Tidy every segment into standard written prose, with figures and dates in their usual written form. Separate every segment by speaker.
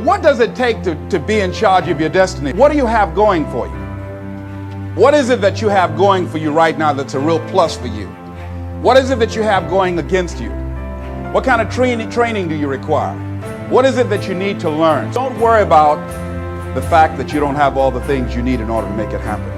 Speaker 1: what does it take to be in charge of your destiny? What do you have going for you? What is it that you have going for you right now that's a real plus for you? What is it that you have going against you? What kind of training do you require? What is it that you need to learn? Don't worry about the fact that you don't have all the things you need in order to make it happen.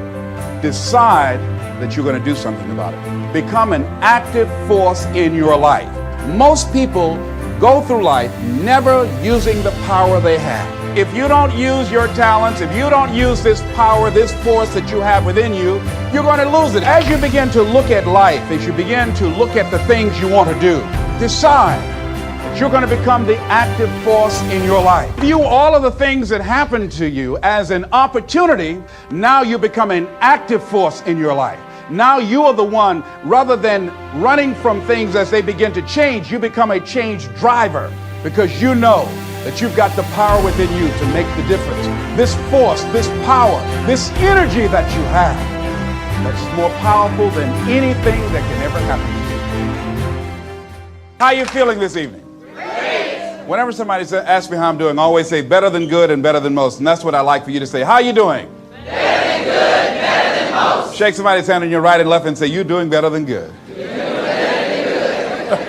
Speaker 1: Decide that you're going to do something about it. Become an active force in your life. Most people go through life never using the power they have. If you don't use your talents, if you don't use this power, this force that you have within you, you're going to lose it. As you begin to look at life, as you begin to look at the things you want to do, decide that you're going to become the active force in your life. View all of the things that happen to you as an opportunity. Now you become an active force in your life. Now you are the one, rather than running from things as they begin to change, you become a change driver, because you know that you've got the power within you to make the difference. This force, this power, this energy that you have, that's more powerful than anything that can ever happen to you. How are you feeling this evening? Great. Whenever somebody asks me how I'm doing, I always say better than good and better than most. And that's what I like for you to say. How are you doing? Better than good, better than most. Shake somebody's hand on your right and left and say, you're doing better than good. You're doing better than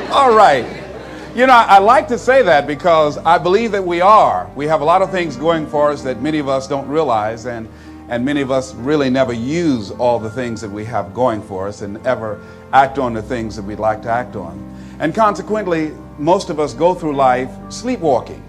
Speaker 1: good. All right. You know, I like to say that because I believe that we are. We have a lot of things going for us that many of us don't realize, and many of us really never use all the things that we have going for us and ever act on the things that we'd like to act on. And consequently, most of us go through life sleepwalking,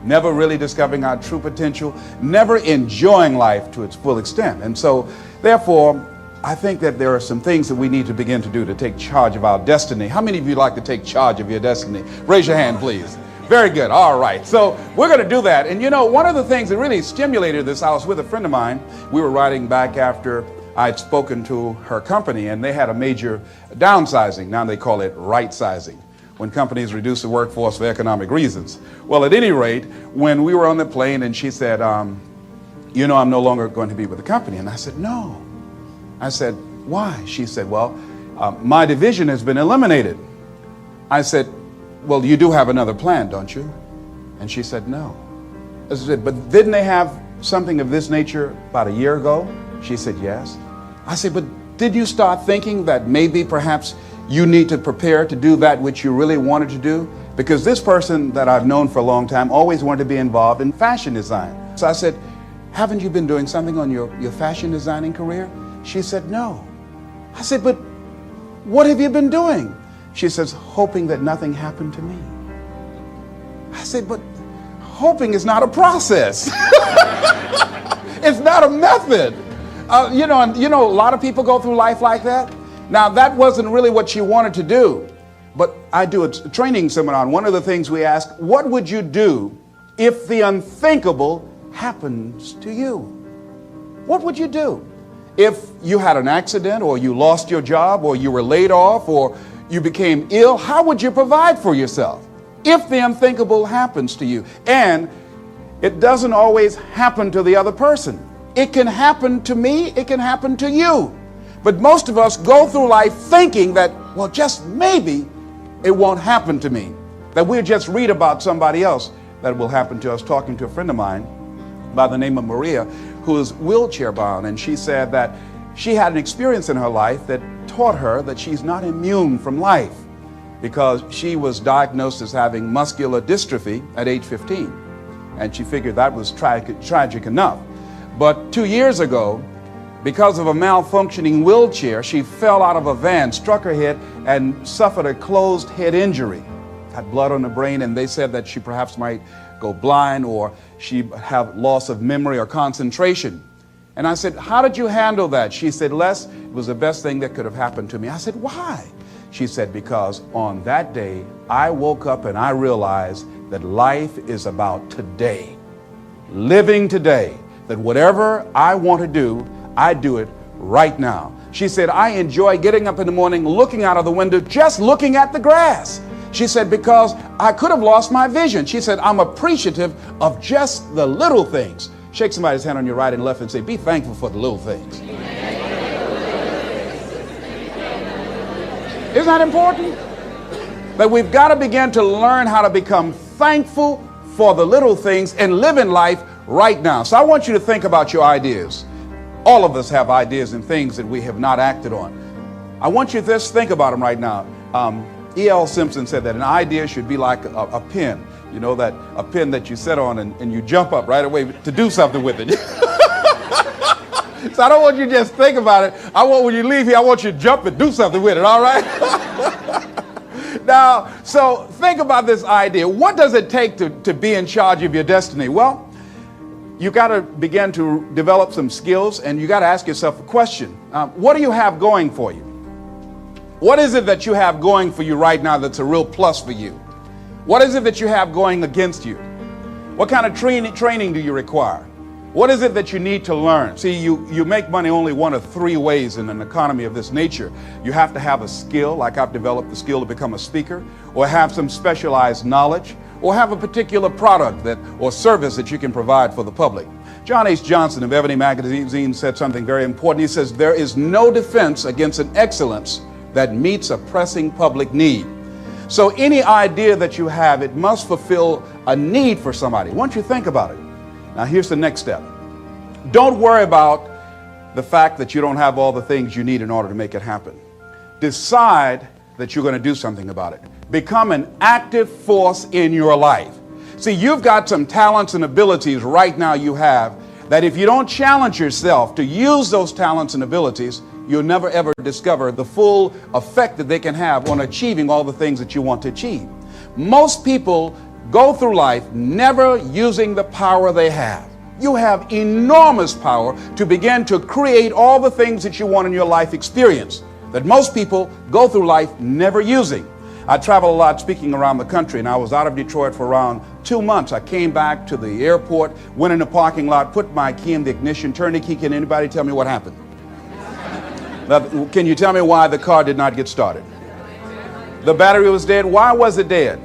Speaker 1: never really discovering our true potential, never enjoying life to its full extent. And so, therefore, I think that there are some things that we need to begin to do to take charge of our destiny. How many of you like to take charge of your destiny? Raise your hand, please. Very good. All right. So we're going to do that. And you know, one of the things that really stimulated this, I was with a friend of mine. We were riding back after I'd spoken to her company, and they had a major downsizing. Now they call it right-sizing, when companies reduce the workforce for economic reasons. Well, at any rate, when we were on the plane and she said, you know, I'm no longer going to be with the company. And I said, no. I said, why? She said, well, my division has been eliminated. I said, well, you do have another plan, don't you? And she said, no. I said, but didn't they have something of this nature about a year ago? She said, yes. I said, but did you start thinking that maybe perhaps you need to prepare to do that which you really wanted to do? Because this person that I've known for a long time always wanted to be involved in fashion design. So I said, haven't you been doing something on your fashion designing career? She said, no. I said, but what have you been doing? She says, hoping that nothing happened to me. I said, but hoping is not a process. It's not a method. You know, a lot of people go through life like that. Now, that wasn't really what she wanted to do. But I do a training seminar, and one of the things we ask, what would you do if the unthinkable happens to you? What would you do? If you had an accident, or you lost your job, or you were laid off, or you became ill, how would you provide for yourself if the unthinkable happens to you? And it doesn't always happen to the other person. It can happen to me, it can happen to you. But most of us go through life thinking that, well, just maybe it won't happen to me. That we'll just read about somebody else that it will happen to us. Talking to a friend of mine by the name of Maria, who is wheelchair bound, and she said that she had an experience in her life that taught her that she's not immune from life, because she was diagnosed as having muscular dystrophy at age 15, and she figured that was tragic enough. But 2 years ago, because of a malfunctioning wheelchair, she fell out of a van, struck her head, and suffered a closed head injury. Had blood on the brain, and they said that she perhaps might go blind, or she have loss of memory or concentration. And I said, how did you handle that? She said, Les, it was the best thing that could have happened to me. I said, why? She said, because on that day, I woke up and I realized that life is about today. Living today. That whatever I want to do, I do it right now. She said, I enjoy getting up in the morning, looking out of the window, just looking at the grass. She said, because I could have lost my vision. She said, I'm appreciative of just the little things. Shake somebody's hand on your right and left and say, be thankful for the little things. Isn't that important? But we've got to begin to learn how to become thankful for the little things and live in life right now. So I want you to think about your ideas. All of us have ideas and things that we have not acted on. I want you to just think about them right now. E.L. Simpson said that an idea should be like a pen. You know, that a pen that you sit on and you jump up right away to do something with it. So I don't want you to just think about it. I want, when you leave here, I want you to jump and do something with it, all right? Now, so think about this idea. What does it take to be in charge of your destiny? Well, you got to begin to develop some skills, and you got to ask yourself a question. What do you have going for you? What is it that you have going for you right now that's a real plus for you? What is it that you have going against you? What kind of training do you require? What is it that you need to learn? See, you make money only one of three ways in an economy of this nature. You have to have a skill, like I've developed the skill to become a speaker, or have some specialized knowledge, or have a particular product or service that you can provide for the public. John H. Johnson of Ebony Magazine said something very important. He says, there is no defense against an excellence that meets a pressing public need. So any idea that you have, it must fulfill a need for somebody. Once you think about it. Now here's the next step. Don't worry about the fact that you don't have all the things you need in order to make it happen. Decide that you're going to do something about it. Become an active force in your life. See, you've got some talents and abilities right now you have that if you don't challenge yourself to use those talents and abilities, you'll never ever discover the full effect that they can have on achieving all the things that you want to achieve. Most people go through life never using the power they have. You have enormous power to begin to create all the things that you want in your life experience that most people go through life never using. I travel a lot speaking around the country, and I was out of Detroit for around 2 months. I came back to the airport, went in the parking lot, put my key in the ignition, turned the key. Can anybody tell me what happened? Now, can you tell me why the car did not get started? The battery was dead. Why was it dead?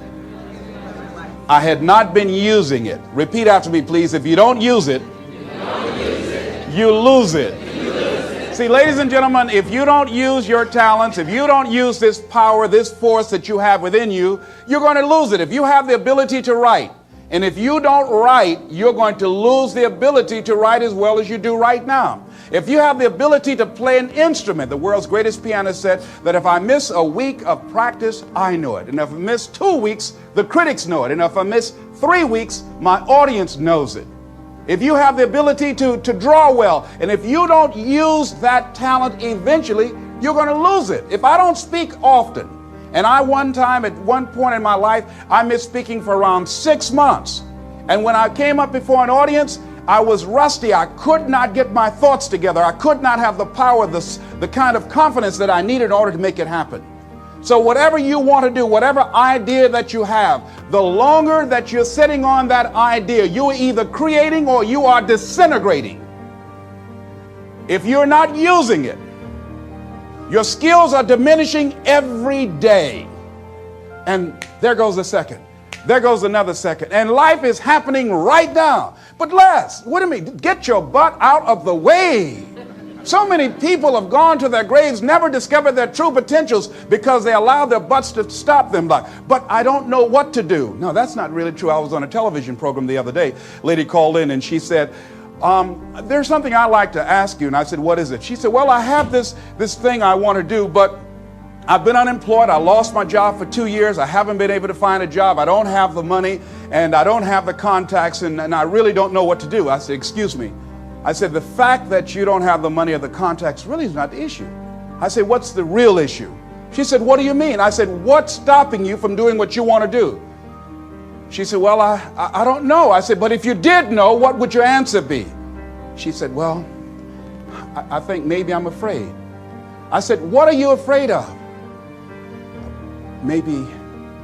Speaker 1: I had not been using it. Repeat after me, please. If you don't use it, you lose it. See, ladies and gentlemen, if you don't use your talents, if you don't use this power, this force that you have within you, you're going to lose it. If you have the ability to write, and if you don't write, you're going to lose the ability to write as well as you do right now. If you have the ability to play an instrument, the world's greatest pianist said that if I miss a week of practice, I know it. And if I miss 2 weeks, the critics know it. And if I miss 3 weeks, my audience knows it. If you have the ability to draw well, and if you don't use that talent, eventually you're going to lose it. If I don't speak often, and at one point in my life, I missed speaking for around 6 months. And when I came up before an audience, I was rusty. I could not get my thoughts together. I could not have the power, the kind of confidence that I needed in order to make it happen. So whatever you want to do, whatever idea that you have, the longer that you're sitting on that idea, you are either creating or you are disintegrating. If you're not using it, your skills are diminishing every day. And there goes a second. There goes another second. And life is happening right now. But Les, what do you mean? Get your butt out of the way. So many people have gone to their graves, never discovered their true potentials because they allowed their butts to stop them. But I don't know what to do. No, that's not really true. I was on a television program the other day. A lady called in and she said, there's something I'd like to ask you. And I said, what is it? She said, well, I have this thing I want to do, but I've been unemployed. I lost my job for 2 years. I haven't been able to find a job. I don't have the money and I don't have the contacts and I really don't know what to do. I said, excuse me. I said, the fact that you don't have the money or the contacts really is not the issue. I said, what's the real issue? She said, what do you mean? I said, what's stopping you from doing what you want to do? She said, well, I don't know. I said, but if you did know, what would your answer be? She said, well, I think maybe I'm afraid. I said, what are you afraid of? Maybe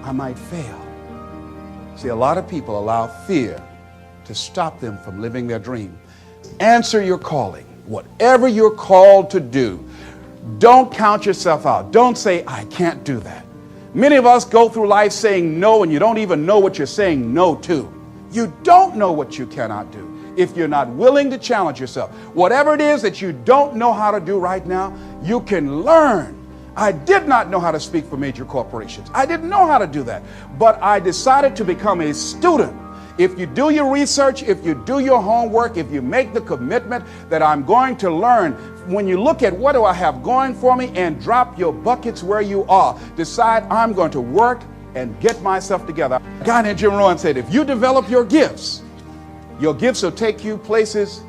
Speaker 1: I might fail. See, a lot of people allow fear to stop them from living their dream. Answer your calling. Whatever you're called to do, don't count yourself out. Don't say, I can't do that. Many of us go through life saying no, and you don't even know what you're saying no to. You don't know what you cannot do if you're not willing to challenge yourself. Whatever it is that you don't know how to do right now, you can learn. I did not know how to speak for major corporations. I didn't know how to do that. But I decided to become a student. If you do your research, if you do your homework, if you make the commitment that I'm going to learn, when you look at what do I have going for me, and drop your buckets where you are, decide I'm going to work and get myself together. A guy named Jim Rohn said, if you develop your gifts will take you places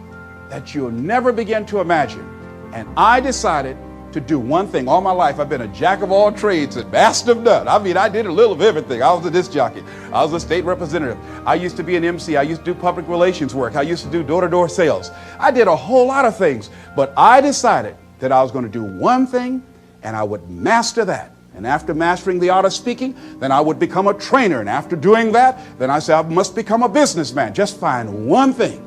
Speaker 1: that you'll never begin to imagine. And I decided to do one thing. All my life, I've been a jack of all trades and master of none. I mean, I did a little of everything. I was a disc jockey. I was a state representative. I used to be an MC. I used to do public relations work. I used to do door-to-door sales. I did a whole lot of things, but I decided that I was going to do one thing, and I would master that. And after mastering the art of speaking, then I would become a trainer. And after doing that, then I said, I must become a businessman. Just find one thing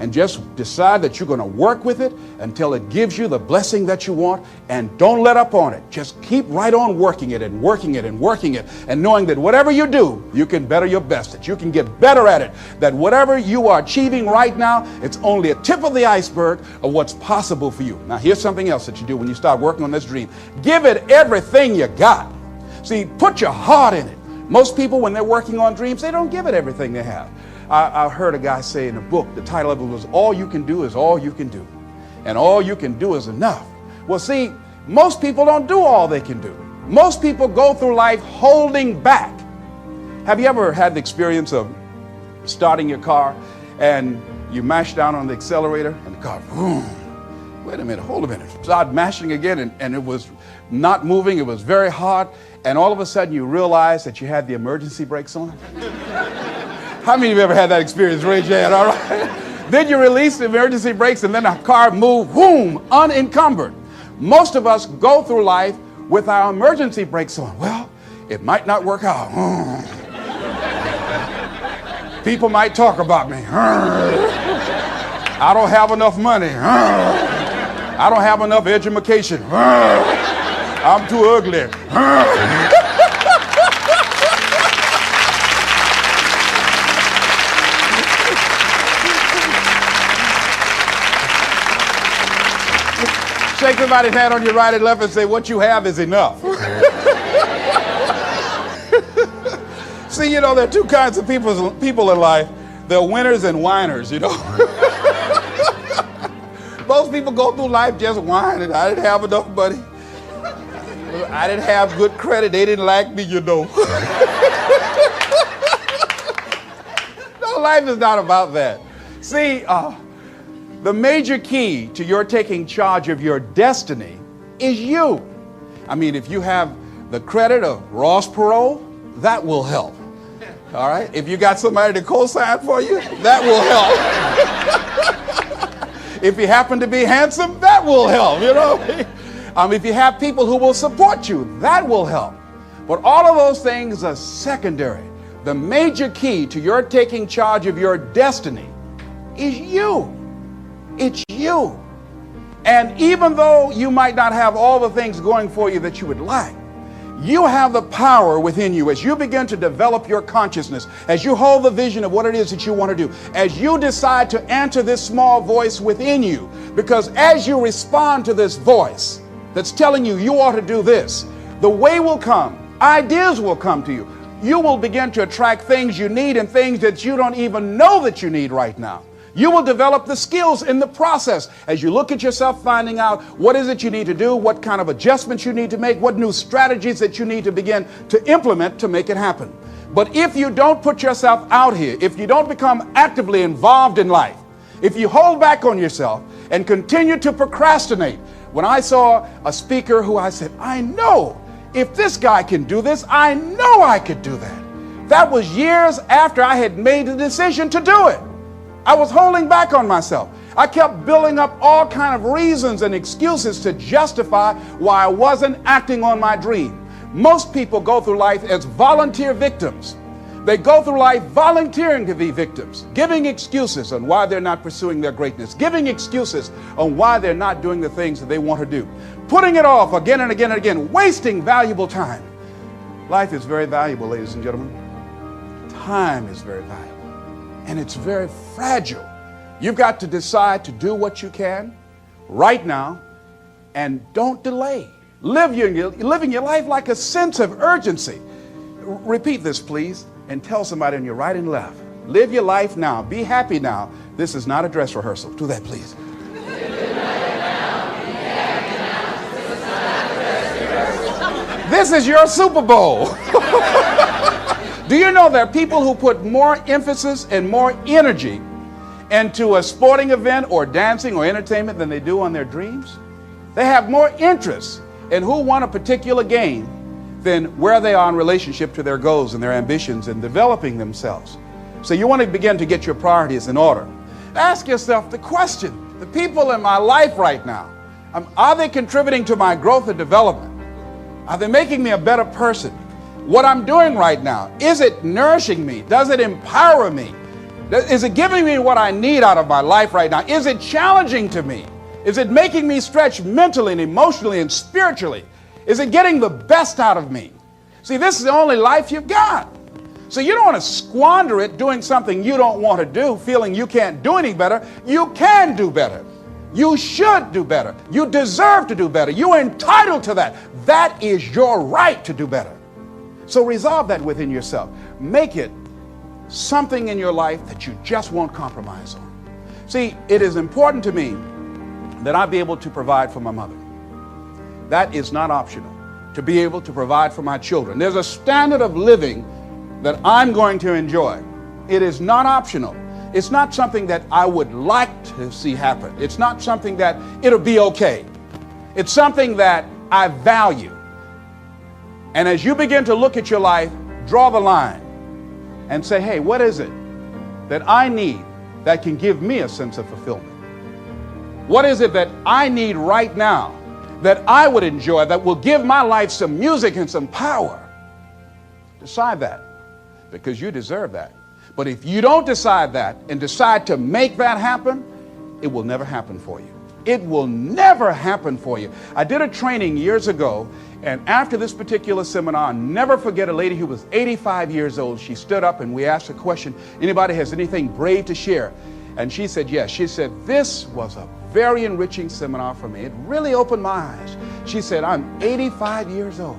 Speaker 1: and just decide that you're going to work with it until it gives you the blessing that you want, and don't let up on it. Just keep right on working it and working it and working it, and knowing that whatever you do, you can better your best, that you can get better at it, that whatever you are achieving right now, it's only a tip of the iceberg of what's possible for you. Now, here's something else that you do when you start working on this dream. Give it everything you got. See, put your heart in it. Most people, when they're working on dreams, they don't give it everything they have. I heard a guy say in a book, the title of it was, All You Can Do Is All You Can Do. And all you can do is enough. Well, see, most people don't do all they can do. Most people go through life holding back. Have you ever had the experience of starting your car and you mash down on the accelerator and the car, boom, wait a minute, hold a minute. Start mashing again and it was not moving, it was very hard, and all of a sudden you realize that you had the emergency brakes on? How many of you ever had that experience? Raise your hand, all right? Then you release the emergency brakes and then the car moves, boom, unencumbered. Most of us go through life with our emergency brakes on. Well, it might not work out. People might talk about me. I don't have enough money. I don't have enough education. I'm too ugly. Shake somebody's hand on your right and left and say, what you have is enough. See, you know, there are two kinds of people in life. They're winners and whiners, you know. Most people go through life just whining. I didn't have enough money. I didn't have good credit. They didn't like me, you know. No, life is not about that. See, the major key to your taking charge of your destiny is you. I mean, if you have the credit of Ross Perot, that will help. All right? If you got somebody to co-sign for you, that will help. If you happen to be handsome, that will help, you know? If you have people who will support you, that will help. But all of those things are secondary. The major key to your taking charge of your destiny is you. It's you. And even though you might not have all the things going for you that you would like, you have the power within you as you begin to develop your consciousness, as you hold the vision of what it is that you want to do, as you decide to answer this small voice within you. Because as you respond to this voice that's telling you you ought to do this, the way will come, ideas will come to you. You will begin to attract things you need and things that you don't even know that you need right now. You will develop the skills in the process as you look at yourself, finding out what is it you need to do, what kind of adjustments you need to make, what new strategies that you need to begin to implement to make it happen. But if you don't put yourself out here, if you don't become actively involved in life, if you hold back on yourself and continue to procrastinate, when I saw a speaker who I said, I know if this guy can do this, I know I could do that. That was years after I had made the decision to do it. I was holding back on myself. I kept building up all kind of reasons and excuses to justify why I wasn't acting on my dream. Most people go through life as volunteer victims. They go through life volunteering to be victims, giving excuses on why they're not pursuing their greatness, giving excuses on why they're not doing the things that they want to do, putting it off again and again and again, wasting valuable time. Life is very valuable, ladies and gentlemen. Time is very valuable. And it's very fragile. You've got to decide to do what you can right now and don't delay. living your life like a sense of urgency. Repeat this, please, and tell somebody on your right and left. Live your life now. Be happy now. This is not a dress rehearsal. Do that, please. This is your Super Bowl. Do you know there are people who put more emphasis and more energy into a sporting event or dancing or entertainment than they do on their dreams? They have more interest in who won a particular game than where they are in relationship to their goals and their ambitions and developing themselves. So you want to begin to get your priorities in order. Ask yourself the question, the people in my life right now, are they contributing to my growth and development? Are they making me a better person? What I'm doing right now, is it nourishing me? Does it empower me? Is it giving me what I need out of my life right now? Is it challenging to me? Is it making me stretch mentally and emotionally and spiritually? Is it getting the best out of me? See, this is the only life you've got. So you don't want to squander it doing something you don't want to do, feeling you can't do any better. You can do better. You should do better. You deserve to do better. You're entitled to that. That is your right to do better. So resolve that within yourself. Make it something in your life that you just won't compromise on. See, it is important to me that I be able to provide for my mother. That is not optional. To be able to provide for my children. There's a standard of living that I'm going to enjoy. It is not optional. It's not something that I would like to see happen. It's not something that it'll be okay. It's something that I value. And as you begin to look at your life, draw the line and say, hey, what is it that I need that can give me a sense of fulfillment? What is it that I need right now that I would enjoy, that will give my life some music and some power? Decide that, because you deserve that. But if you don't decide that and decide to make that happen, it will never happen for you. It will never happen for you. I did a training years ago, and after this particular seminar, I'll never forget a lady who was 85 years old. She stood up and we asked her a question, anybody has anything brave to share? And she said yes. She said, this was a very enriching seminar for me. It really opened my eyes. She said, I'm 85 years old.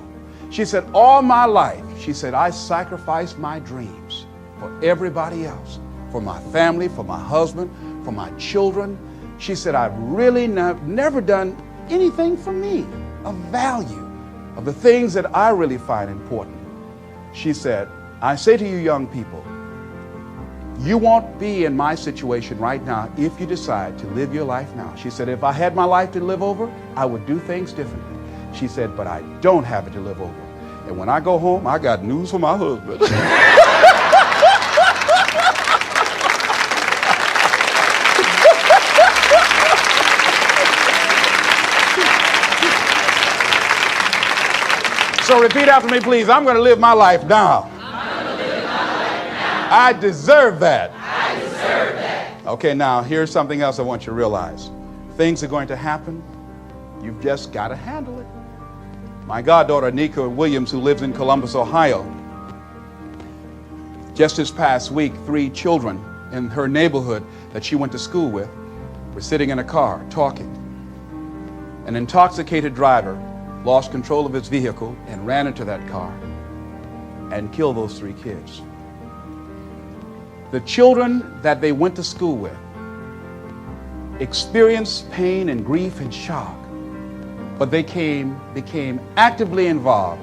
Speaker 1: She said, all my life, she said, I sacrificed my dreams for everybody else, for my family, for my husband, for my children. She said, I've really never done anything for me of value, of the things that I really find important. She said, I say to you young people, you won't be in my situation right now if you decide to live your life now. She said, if I had my life to live over, I would do things differently. She said, but I don't have it to live over. And when I go home, I got news for my husband. So repeat after me, please. I'm going to live my life now. I deserve that. I deserve that. Okay, now here's something else I want you to realize. Things are going to happen. You've just got to handle it. My goddaughter, Nika Williams, who lives in Columbus, Ohio, just this past week, 3 children in her neighborhood that she went to school with were sitting in a car talking. An intoxicated driver lost control of his vehicle and ran into that car and killed those 3 kids. The children that they went to school with experienced pain and grief and shock, but they became actively involved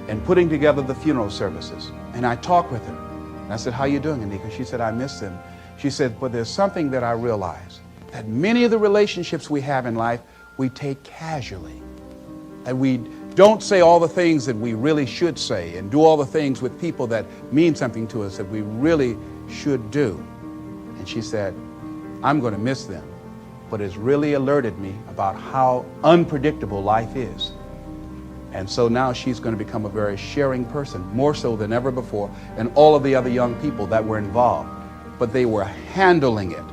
Speaker 1: in putting together the funeral services. And I talked with her. And I said, how you doing, Anika? She said, I miss them. She said, but there's something that I realized, that many of the relationships we have in life, we take casually. And we don't say all the things that we really should say and do all the things with people that mean something to us that we really should do. And she said, I'm going to miss them, but it's really alerted me about how unpredictable life is. And so now she's going to become a very sharing person, more so than ever before, and all of the other young people that were involved. But they were handling it.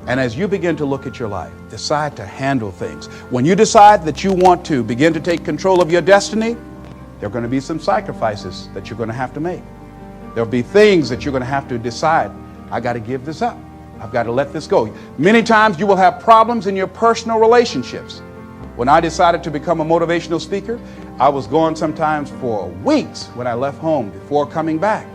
Speaker 1: And as you begin to look at your life, decide to handle things. When you decide that you want to begin to take control of your destiny, there are going to be some sacrifices that you're going to have to make. There'll be things that you're going to have to decide, I got to give this up. I've got to let this go. Many times you will have problems in your personal relationships. When I decided to become a motivational speaker, I was gone sometimes for weeks when I left home before coming back.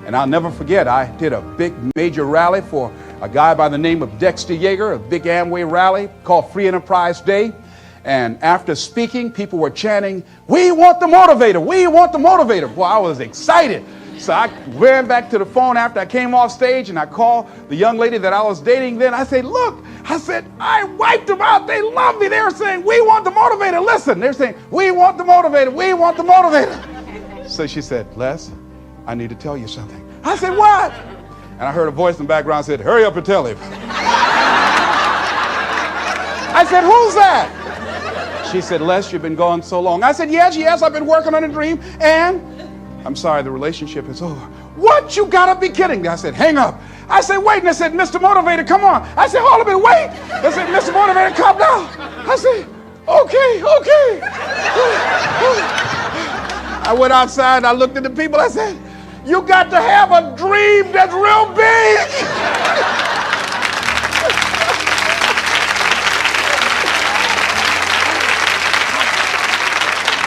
Speaker 1: And I'll never forget, I did a big major rally for a guy by the name of Dexter Yeager, a big Amway rally called Free Enterprise Day. And after speaking, people were chanting, "We want the motivator, we want the motivator." Well, I was excited. So I ran back to the phone after I came off stage and I called the young lady that I was dating then. I said, "Look," I said, "I wiped them out. They love me. They were saying, 'We want the motivator.' Listen, they're saying, 'We want the motivator, we want the motivator.'" So she said, "Les, I need to tell you something." I said, "What?" And I heard a voice in the background said, "Hurry up and tell him." I said, "Who's that?" She said, "Les, you've been gone so long." I said, yes, I've been working on a dream, and I'm sorry, the relationship is over." "What? You gotta be kidding me." I said, "Hang up." I said, "Wait," and I said, "Mr. Motivator, come on." I said, "Hold a minute, wait." I said, "Mr. Motivator, come down." I said, okay. I went outside, I looked at the people, I said, "You got to have a dream that's real big."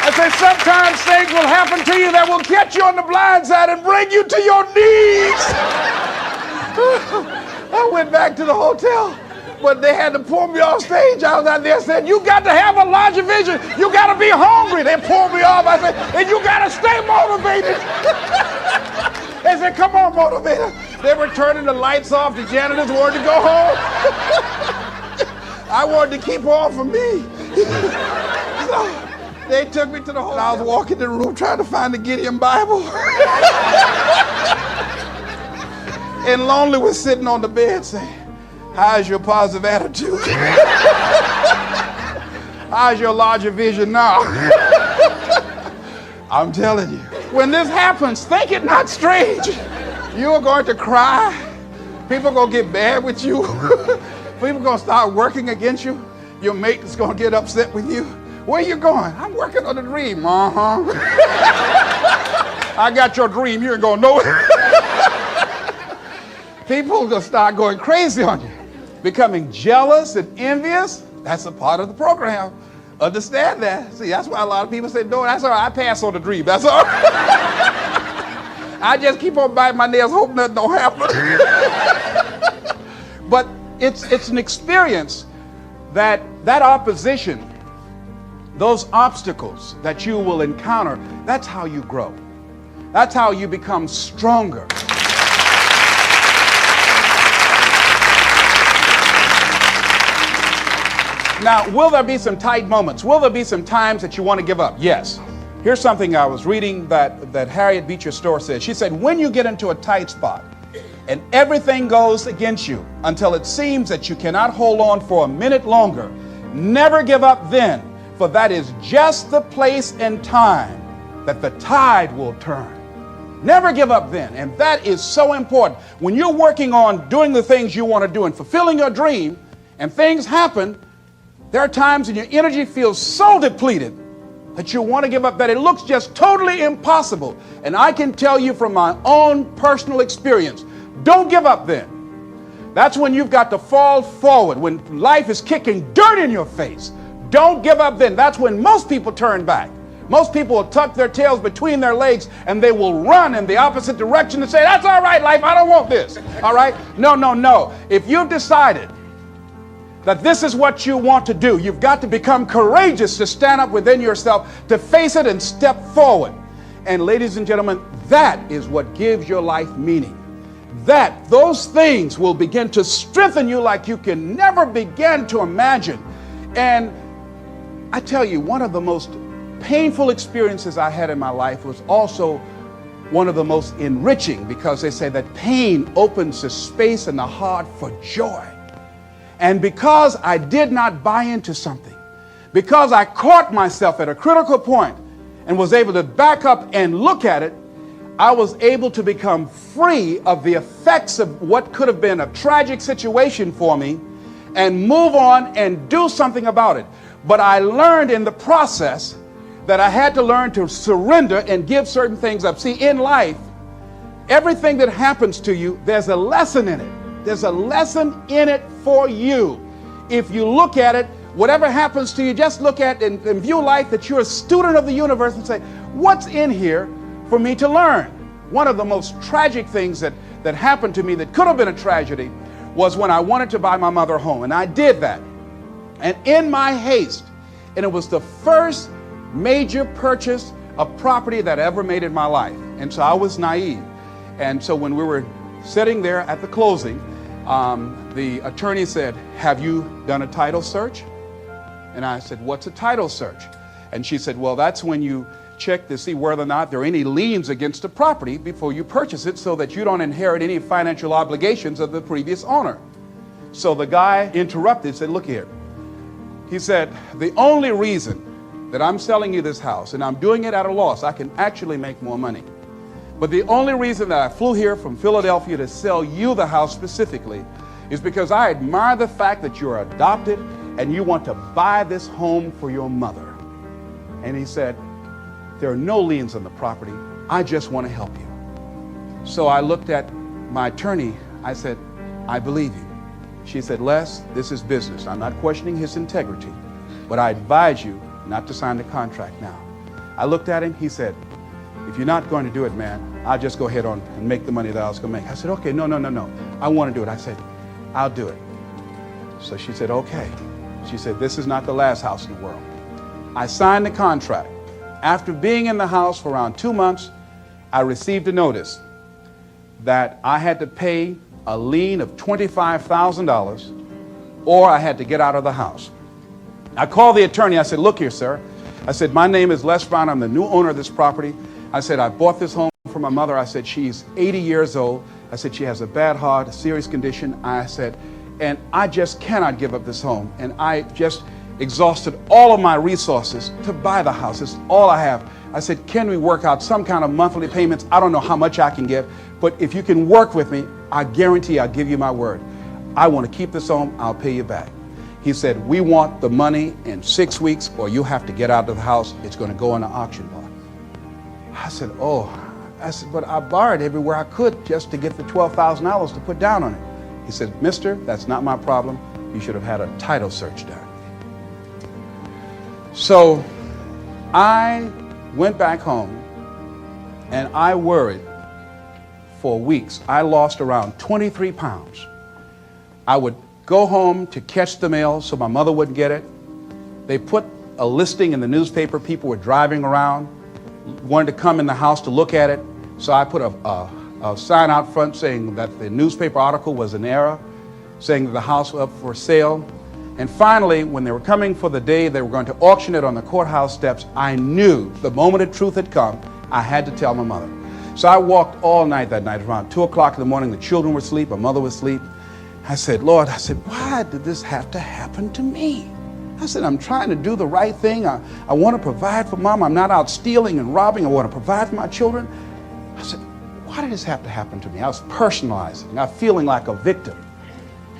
Speaker 1: I said, "Sometimes things will happen to you that will catch you on the blind side and bring you to your knees." I went back to the hotel, but they had to pull me off stage. I was out there and said, "You got to have a larger vision. You got to be hungry." They pulled me off. I said, "And you got to stay motivated." They said, "Come on, motivator." They were turning the lights off. The janitors wanted to go home. I wanted to keep on for me. So they took me to the hotel. I was walking in the room trying to find the Gideon Bible. And Lonely was sitting on the bed saying, "How's your positive attitude? How's your larger vision now?" I'm telling you, when this happens, think it not strange. You're going to cry. People are going to get mad with you. People are going to start working against you. Your mate is going to get upset with you. "Where you going?" "I'm working on a dream." "I got your dream. You ain't going to know it." People are going to start going crazy on you, becoming jealous and envious. That's a part of the program. Understand that. See, that's why a lot of people say, "No, that's all right. I pass on the dream. That's all right." I just keep on biting my nails, hope nothing don't happen. But it's an experience that opposition, those obstacles that you will encounter, that's how you grow. That's how you become stronger. Now, will there be some tight moments? Will there be some times that you want to give up? Yes. Here's something I was reading that Harriet Beecher Stowe said. She said, "When you get into a tight spot and everything goes against you until it seems that you cannot hold on for a minute longer, never give up then, for that is just the place and time that the tide will turn." Never give up then. And that is so important. When you're working on doing the things you want to do and fulfilling your dream, and things happen, there are times when your energy feels so depleted that you want to give up, that it looks just totally impossible. And I can tell you from my own personal experience, don't give up then. That's when you've got to fall forward, when life is kicking dirt in your face. Don't give up then. That's when most people turn back. Most people will tuck their tails between their legs and they will run in the opposite direction and say, "That's all right, life, I don't want this." All right? No. If you've decided that this is what you want to do, you've got to become courageous to stand up within yourself, to face it and step forward. And ladies and gentlemen, that is what gives your life meaning. Those things will begin to strengthen you like you can never begin to imagine. And I tell you, one of the most painful experiences I had in my life was also one of the most enriching, because they say that pain opens the space in the heart for joy. And because I did not buy into something, because I caught myself at a critical point and was able to back up and look at it, I was able to become free of the effects of what could have been a tragic situation for me and move on and do something about it. But I learned in the process that I had to learn to surrender and give certain things up. See, in life, everything that happens to you, there's a lesson in it. There's a lesson in it for you. If you look at it whatever happens to you, just look at and view life that you're a student of the universe and say, what's in here for me to learn? One of the most tragic things that happened to me that could have been a tragedy was when I wanted to buy my mother a home, and I did that. And in my haste, and it was the first major purchase of property that I ever made in my life. And so I was naive. And so when we were sitting there at the closing, the attorney said, have you done a title search? And I said, what's a title search? And she said, well, that's when you check to see whether or not there are any liens against the property before you purchase it so that you don't inherit any financial obligations of the previous owner. So the guy interrupted, said, look here. He said, the only reason that I'm selling you this house, and I'm doing it at a loss, I can actually make more money. But the only reason that I flew here from Philadelphia to sell you the house specifically is because I admire the fact that you're adopted and you want to buy this home for your mother. And he said, there are no liens on the property. I just want to help you. So I looked at my attorney. I said, I believe you. She said, Les, this is business. I'm not questioning his integrity, but I advise you not to sign the contract now. I looked at him. He said, if you're not going to do it, man, I'll just go ahead on and make the money that I was going to make. I said, okay, no. I want to do it. I said, I'll do it. So she said, okay. She said, this is not the last house in the world. I signed the contract. After being in the house for around 2 months, I received a notice that I had to pay a lien of $25,000 or I had to get out of the house. I called the attorney. I said, look here, sir. I said, my name is Les Brown. I'm the new owner of this property. I said, I bought this home for my mother. I said, she's 80 years old. I said, she has a bad heart, a serious condition. I said, and I just cannot give up this home. And I just exhausted all of my resources to buy the house. It's all I have. I said, can we work out some kind of monthly payments? I don't know how much I can get, but if you can work with me, I guarantee I'll give you my word. I want to keep this home. I'll pay you back. He said, we want the money in 6 weeks or you have to get out of the house. It's going to go on the auction block. I said, but I borrowed everywhere I could just to get the $12,000 to put down on it. He said, mister, that's not my problem. You should have had a title search done. So I went back home and I worried for weeks. I lost around 23 pounds. I would go home to catch the mail so my mother wouldn't get it. They put a listing in the newspaper. People were driving around, wanted to come in the house to look at it. So I put a sign out front saying that the newspaper article was an error, saying that the house was up for sale. And finally, when they were coming for the day they were going to auction it on the courthouse steps, I knew the moment the truth had come, I had to tell my mother. So I walked all night that night. Around 2 o'clock in the morning, the children were asleep, my mother was asleep. I said, Lord, why did this have to happen to me? I said, I'm trying to do the right thing. I want to provide for Mom. I'm not out stealing and robbing. I want to provide for my children. I said, why did this have to happen to me? I was personalizing, I was feeling like a victim.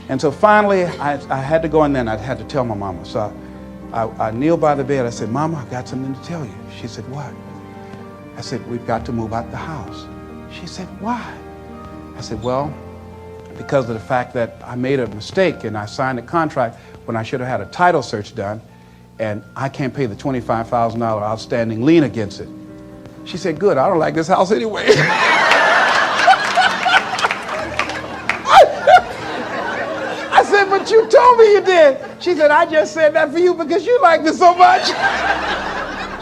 Speaker 1: And so finally, I had to go in there and I had to tell my mama. So I kneeled by the bed. I said, Mama, I got something to tell you. She said, what? I said, we've got to move out the house. She said, why? I said, well, because of the fact that I made a mistake and I signed a contract when I should have had a title search done, and I can't pay the $25,000 outstanding lien against it. She said, good, I don't like this house anyway. I said, but you told me you did. She said, I just said that for you because you liked it so much.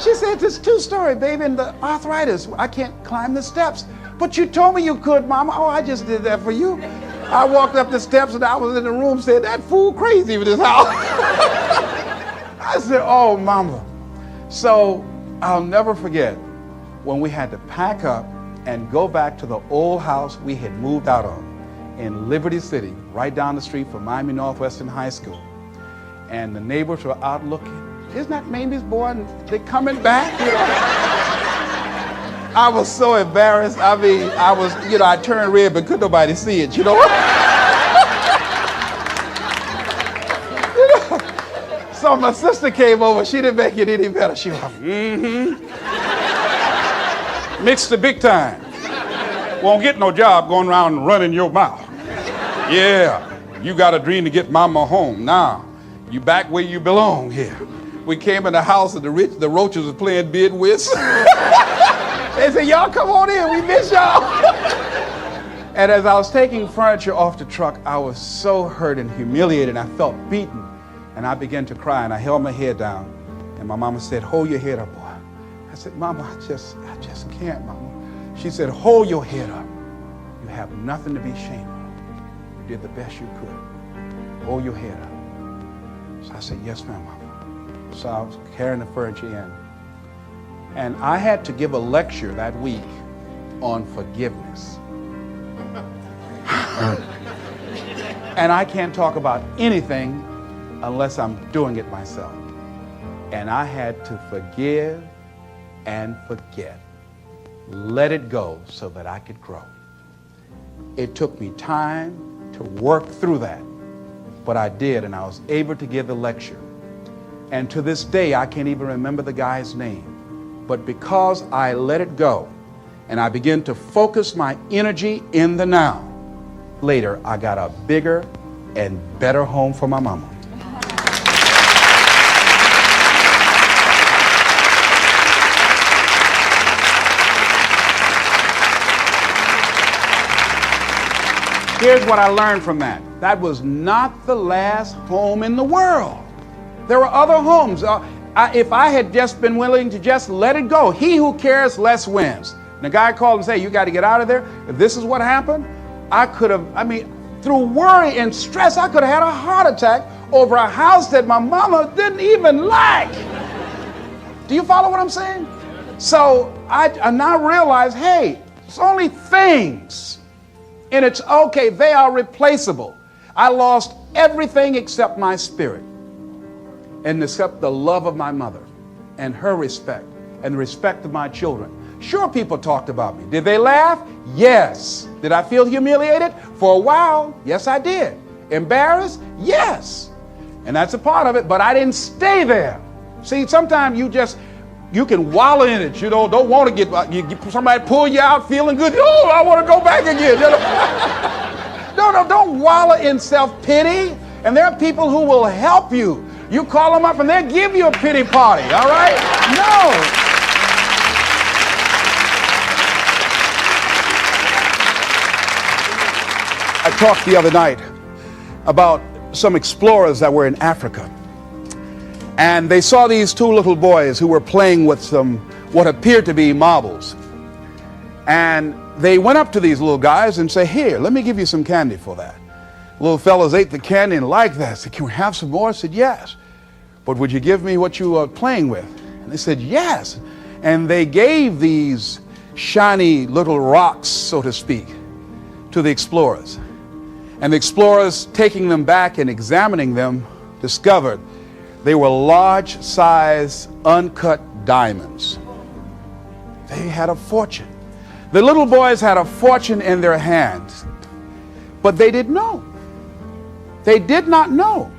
Speaker 1: She said, it's 2-story, baby, and the arthritis, I can't climb the steps. But you told me you could, Mama. Oh, I just did that for you. I walked up the steps and I was in the room saying, that fool crazy with this house. I said, oh, Mama. So I'll never forget when we had to pack up and go back to the old house we had moved out of in Liberty City, right down the street from Miami Northwestern High School. And the neighbors were out looking. Isn't that Mamie's boy? And they're coming back, you know. I was so embarrassed. I mean, I turned red, but couldn't nobody see it, you know. So my sister came over. She didn't make it any better. She was like, mixed the big time. Won't get no job going around and running your mouth. Yeah, you got a dream to get Mama home. Now, You back where you belong here. We came in the house and the roaches were playing bid whist. They said, y'all come on in, we miss y'all. And as I was taking furniture off the truck, I was so hurt and humiliated. I felt beaten. And I began to cry, and I held my head down. And my mama said, hold your head up, boy. I said, Mama, I just can't, Mama. She said, hold your head up. You have nothing to be ashamed of. You did the best you could. Hold your head up. So I said, yes, ma'am, Mama. So I was carrying the furniture in. And I had to give a lecture that week on forgiveness. And I can't talk about anything unless I'm doing it myself. And I had to forgive and forget. Let it go so that I could grow. It took me time to work through that, but I did, and I was able to give the lecture. And to this day, I can't even remember the guy's name. But because I let it go and I began to focus my energy in the now, later I got a bigger and better home for my mama. Here's what I learned from that. That was not the last home in the world. There were other homes. If I had just been willing to just let it go, he who cares less wins. And the guy called and said, you got to get out of there. If this is what happened, I could have, through worry and stress, I could have had a heart attack over a house that my mama didn't even like. Do you follow what I'm saying? So I now realize, hey, it's only things. And it's okay, they are replaceable. I lost everything except my spirit, and except the love of my mother and her respect and the respect of my children. Sure, people talked about me. Did they laugh? Yes. Did I feel humiliated? For a while, yes, I did. Embarrassed? Yes. And that's a part of it, but I didn't stay there. See, sometimes you can wallow in it, don't want to get somebody pull you out feeling good. Oh, I want to go back again. Don't wallow in self-pity. And there are people who will help you. You call them up and they'll give you a pity party, all right? No. I talked the other night about some explorers that were in Africa. And they saw these two little boys who were playing with some what appeared to be marbles. And they went up to these little guys and said, here, let me give you some candy for that. Little fellas ate the candy and liked that. Said, can we have some more? I said, yes. But would you give me what you were playing with? And they said, yes. And they gave these shiny little rocks, so to speak, to the explorers. And the explorers, taking them back and examining them, discovered they were large-size, uncut diamonds. They had a fortune. The little boys had a fortune in their hands, but they didn't know. They did not know.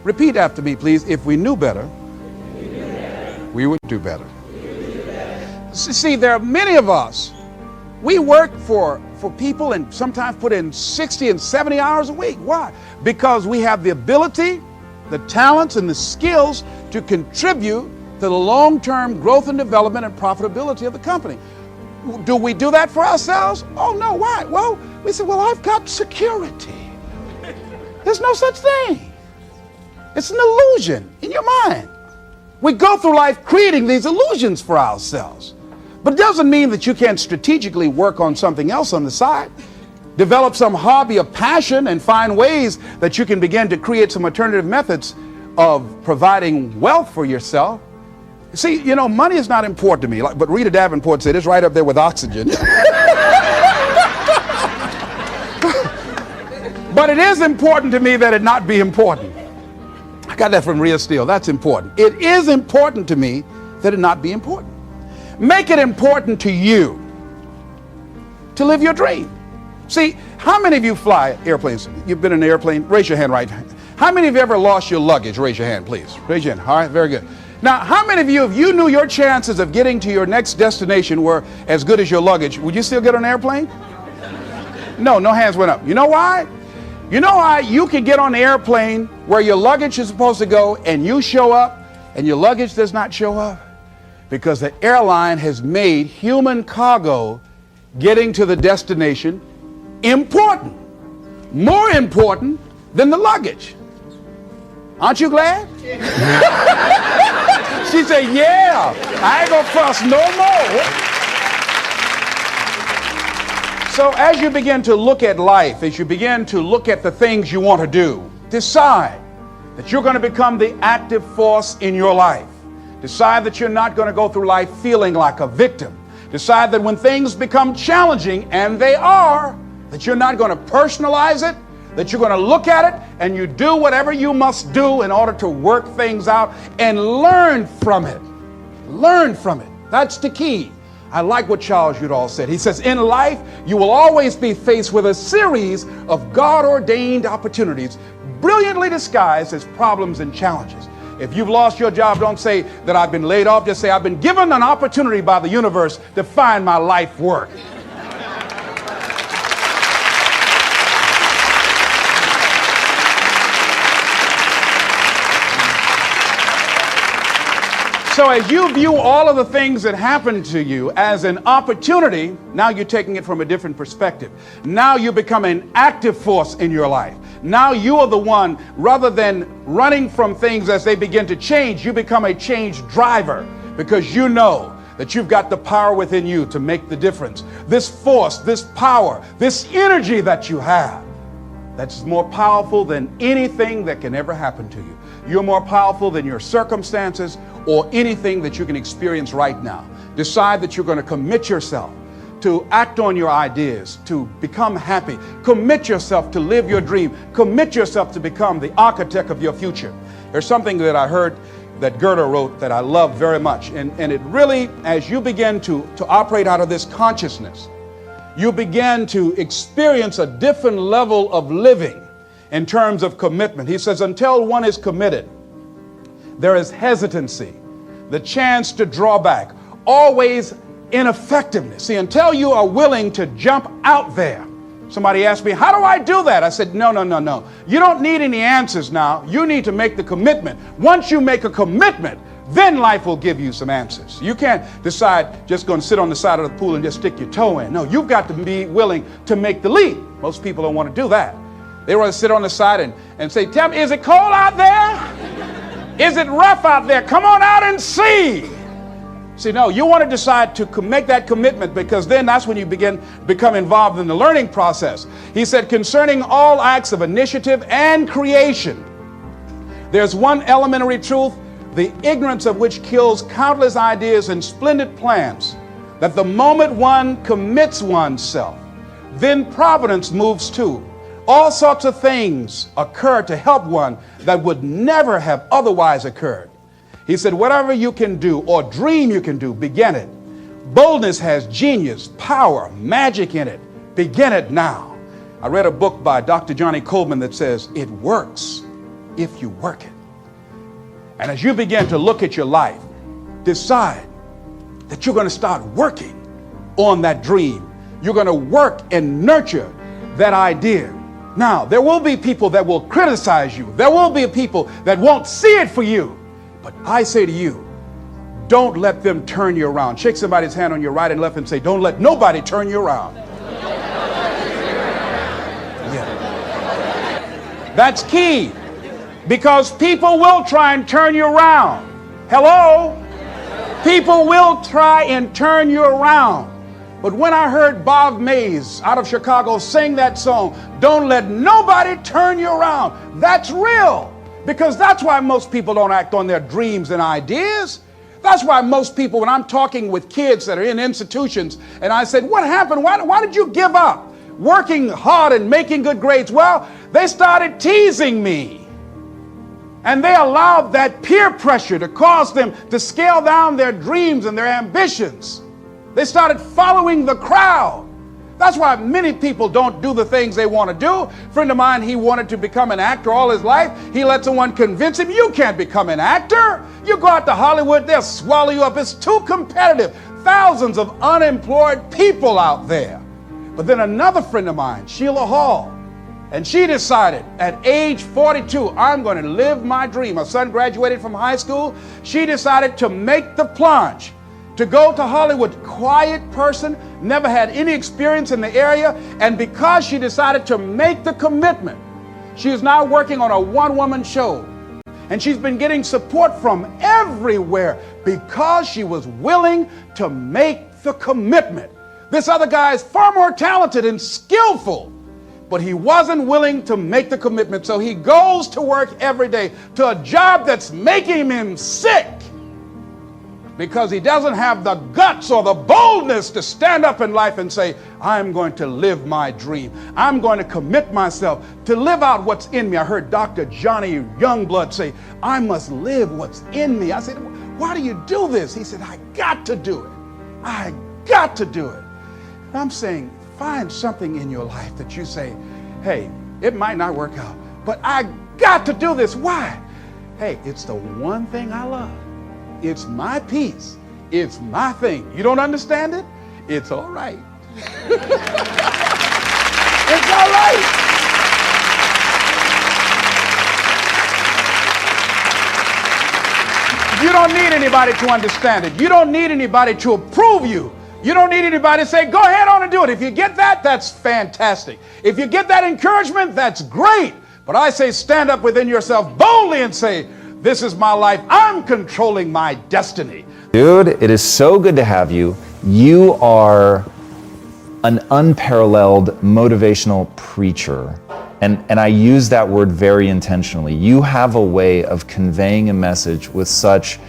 Speaker 1: Repeat after me, please. If we knew better, we would do better. See, there are many of us, we work for people and sometimes put in 60 and 70 hours a week. Why? Because we have the ability, the talents and the skills to contribute to the long-term growth and development and profitability of the company. Do we do that for ourselves? Oh no, why? Well, we say, well, I've got security. There's no such thing. It's an illusion in your mind. We go through life creating these illusions for ourselves. But it doesn't mean that you can't strategically work on something else on the side. Develop some hobby of passion and find ways that you can begin to create some alternative methods of providing wealth for yourself. See, money is not important to me, but Rita Davenport said it's right up there with oxygen. But it is important to me that it not be important. I got that from Rhea Steele. That's important. It is important to me that it not be important. Make it important to you to live your dream. See, how many of you fly airplanes? You've been in an airplane? Raise your hand right. How many of you ever lost your luggage? Raise your hand, please. Raise your hand. All right, very good. Now, how many of you, if you knew your chances of getting to your next destination were as good as your luggage, would you still get on an airplane? No hands went up. You know why? You know how you can get on the airplane where your luggage is supposed to go and you show up and your luggage does not show up? Because the airline has made human cargo getting to the destination important, more important than the luggage. Aren't you glad? She said, yeah, I ain't gonna fuss no more. So as you begin to look at life, as you begin to look at the things you want to do, decide that you're going to become the active force in your life. Decide that you're not going to go through life feeling like a victim. Decide that when things become challenging, and they are, that you're not going to personalize it, that you're going to look at it and you do whatever you must do in order to work things out and learn from it. Learn from it. That's the key. I like what Charles Udall said. He says, in life, you will always be faced with a series of God-ordained opportunities, brilliantly disguised as problems and challenges. If you've lost your job, don't say that I've been laid off. Just say, I've been given an opportunity by the universe to find my life work. So as you view all of the things that happen to you as an opportunity, now you're taking it from a different perspective. Now you become an active force in your life. Now you are the one, rather than running from things as they begin to change, you become a change driver, because you know that you've got the power within you to make the difference. This force, this power, this energy that you have, that's more powerful than anything that can ever happen to you. You're more powerful than your circumstances or anything that you can experience right now. Decide that you're going to commit yourself to act on your ideas, to become happy. Commit yourself to live your dream. Commit yourself to become the architect of your future. There's something that I heard that Goethe wrote that I love very much. And it really, as you begin to operate out of this consciousness, you begin to experience a different level of living in terms of commitment. He says, until one is committed, there is hesitancy, the chance to draw back, always ineffectiveness. See, until you are willing to jump out there. Somebody asked me, how do I do that? I said, no. You don't need any answers now. You need to make the commitment. Once you make a commitment, then life will give you some answers. You can't decide just going to sit on the side of the pool and just stick your toe in. No, you've got to be willing to make the leap. Most people don't want to do that. They want to sit on the side and say, tell me, is it cold out there? Is it rough out there? Come on out and see. See, no, you want to decide to make that commitment, because then that's when you become involved in the learning process. He said, concerning all acts of initiative and creation, there's one elementary truth, the ignorance of which kills countless ideas and splendid plans, that the moment one commits oneself, then providence moves too. All sorts of things occur to help one that would never have otherwise occurred. He said, whatever you can do or dream you can do, begin it. Boldness has genius, power, magic in it. Begin it now. I read a book by Dr. Johnny Coleman that says, it works if you work it. And as you begin to look at your life, decide that you're going to start working on that dream. You're going to work and nurture that idea. Now, there will be people that will criticize you. There will be people that won't see it for you. But I say to you, don't let them turn you around. Shake somebody's hand on your right and left and say, don't let nobody turn you around. Yeah. That's key, because people will try and turn you around. Hello? People will try and turn you around. But when I heard Bob Mays out of Chicago sing that song, don't let nobody turn you around, that's real. Because that's why most people don't act on their dreams and ideas. That's why most people, when I'm talking with kids that are in institutions, and I said, what happened? Why did you give up working hard and making good grades? Well, they started teasing me. And they allowed that peer pressure to cause them to scale down their dreams and their ambitions. They started following the crowd. That's why many people don't do the things they want to do. A friend of mine, he wanted to become an actor all his life. He let someone convince him, you can't become an actor. You go out to Hollywood, they'll swallow you up. It's too competitive. Thousands of unemployed people out there. But then another friend of mine, Sheila Hall, And she decided at age 42, I'm going to live my dream. Her son graduated from high school. She decided to make the plunge, to go to Hollywood. Quiet person, never had any experience in the area. And because she decided to make the commitment, she is now working on a one-woman show. And she's been getting support from everywhere because she was willing to make the commitment. This other guy is far more talented and skillful, but he wasn't willing to make the commitment. So he goes to work every day to a job that's making him sick because he doesn't have the guts or the boldness to stand up in life and say, I'm going to live my dream. I'm going to commit myself to live out what's in me. I heard Dr. Johnny Youngblood say, I must live what's in me. I said, why do you do this? He said, I got to do it. I got to do it. And I'm saying, find something in your life that you say, hey, it might not work out, but I got to do this. Why? Hey, it's the one thing I love. It's my peace. It's my thing. You don't understand it? It's all right. It's all right. You don't need anybody to understand it. You don't need anybody to approve you. You don't need anybody to say, go ahead on and do it. If you get that, that's fantastic. If you get that encouragement, that's great. But I say stand up within yourself boldly and say, this is my life. I'm controlling my destiny.
Speaker 2: Dude, it is so good to have you. You are an unparalleled motivational preacher. And I use that word very intentionally. You have a way of conveying a message with such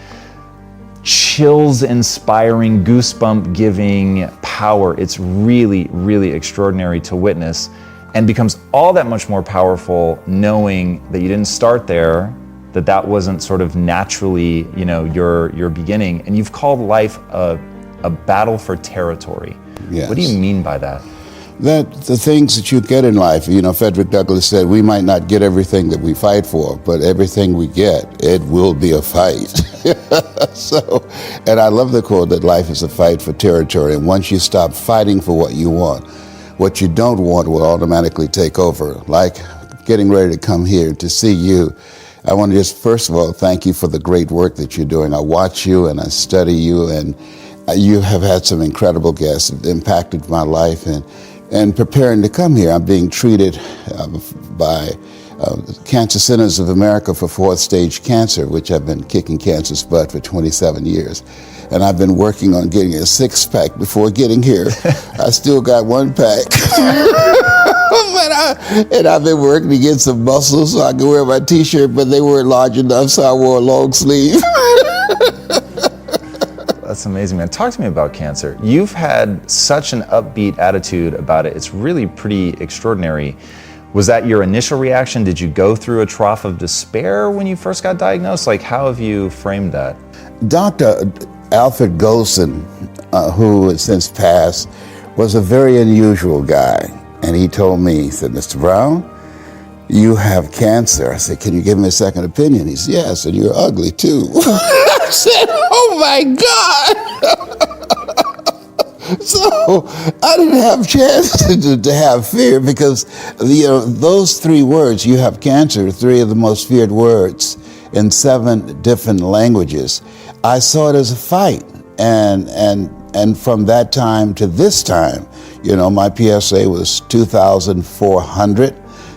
Speaker 2: chills inspiring, goosebump giving power. It's really, really extraordinary to witness, and becomes all that much more powerful knowing that you didn't start there, that wasn't sort of naturally, your beginning, and you've called life a battle for territory.
Speaker 3: Yes.
Speaker 2: What do you mean by that?
Speaker 3: That the things that you get in life, Frederick Douglass said, we might not get everything that we fight for, but everything we get, it will be a fight. And I love the quote that life is a fight for territory. And once you stop fighting for what you want, what you don't want will automatically take over. Like getting ready to come here to see you. I want to just, first of all, thank you for the great work that you're doing. I watch you and I study you, and you have had some incredible guests that impacted my life. And preparing to come here, I'm being treated by Cancer Centers of America for fourth stage cancer, which I've been kicking cancer's butt for 27 years. And I've been working on getting a six-pack before getting here. I still got one pack. And I've been working to get some muscles so I can wear my t-shirt, but they weren't large enough, so I wore a long sleeve.
Speaker 2: That's amazing, man. Talk to me about cancer. You've had such an upbeat attitude about it. It's really pretty extraordinary. Was that your initial reaction? Did you go through a trough of despair when you first got diagnosed? Like, how have you framed that?
Speaker 3: Dr. Alfred Golson, who has since passed, was a very unusual guy. And he told me, he said, Mr. Brown, you have cancer. I said, can you give me a second opinion? He said, yes, and you're ugly too. I said, oh my God. So I didn't have a chance to have fear because, those three words, you have cancer, three of the most feared words in 7 different languages. I saw it as a fight. And from that time to this time, my PSA was 2,400.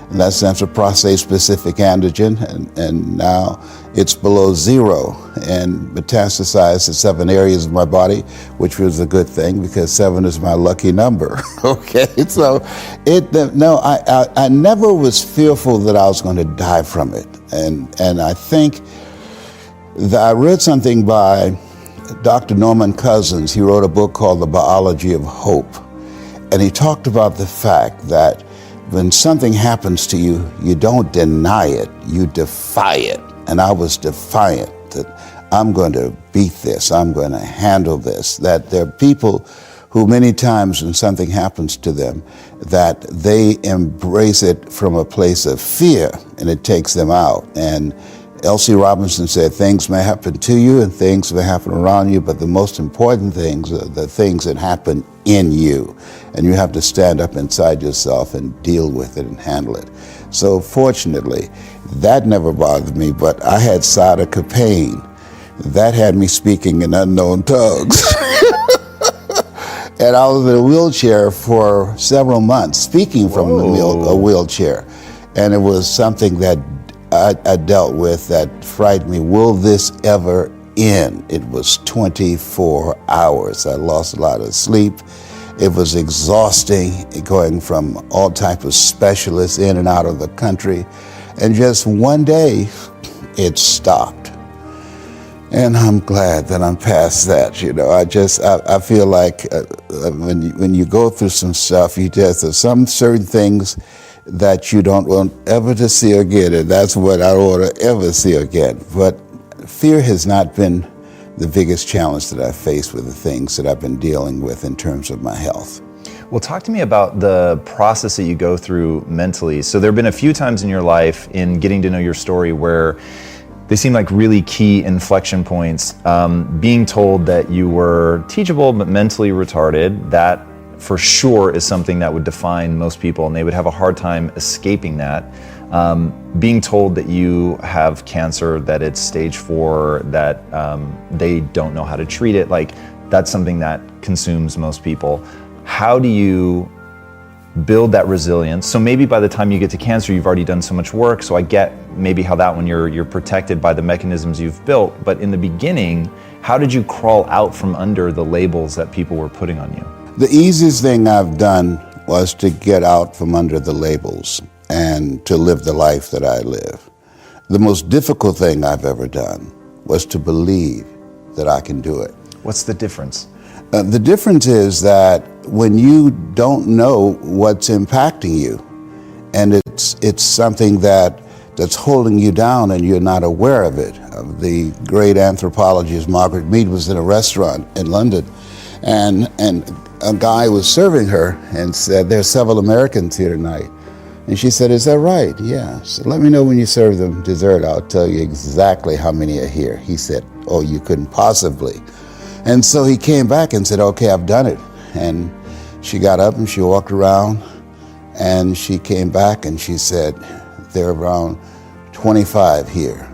Speaker 3: And that stands for prostate-specific antigen, and now it's below 0 and metastasized to 7 areas of my body, which was a good thing because 7 is my lucky number. Okay, so I never was fearful that I was going to die from it, and I think that I read something by Dr. Norman Cousins. He wrote a book called The Biology of Hope, and he talked about the fact that when something happens to you, you don't deny it, you defy it. And I was defiant that I'm going to beat this, I'm going to handle this. That there are people who many times when something happens to them, that they embrace it from a place of fear and it takes them out. And L.C. Robinson said, things may happen to you and things may happen around you, but the most important things are the things that happen in you. And you have to stand up inside yourself and deal with it and handle it. So fortunately, that never bothered me, but I had sciatica pain. That had me speaking in unknown tongues. And I was in a wheelchair for several months, speaking from a wheelchair. And it was something that I dealt with that frightened me. Will this ever end? It was 24 hours. I lost a lot of sleep. It was exhausting, going from all type of specialists in and out of the country. And just one day, it stopped. And I'm glad that I'm past that. You know, I feel like when you go through some stuff, there's some certain things that you don't want ever to see again, and that's what I don't want to ever see again. But fear has not been the biggest challenge that I've faced with the things that I've been dealing with in terms of my health.
Speaker 2: Well, talk to me about the process that you go through mentally. So there have been a few times in your life in getting to know your story where they seem like really key inflection points. Being told that you were teachable but mentally retarded, that for sure is something that would define most people, and they would have a hard time escaping that. Being told that you have cancer, that it's stage 4, that they don't know how to treat it, like that's something that consumes most people. How do you build that resilience? So maybe by the time you get to cancer, you've already done so much work, so I get maybe how that one you're protected by the mechanisms you've built, but in the beginning, how did you crawl out from under the labels that people were putting on you?
Speaker 3: The easiest thing I've done was to get out from under the labels and to live the life that I live. The most difficult thing I've ever done was to believe that I can do it.
Speaker 2: What's the difference?
Speaker 3: The difference is that when you don't know what's impacting you, and it's something that's holding you down and you're not aware of it. The great anthropologist Margaret Mead was in a restaurant in London, and a guy was serving her and said, "There's several Americans here tonight." And she said, "Is that right?" "Yeah." So let me know when you serve them dessert. I'll tell you exactly how many are here. He said, "Oh, you couldn't possibly." And so he came back and said, "Okay, I've done it." And she got up and she walked around and she came back and she said, "There are around 25 here."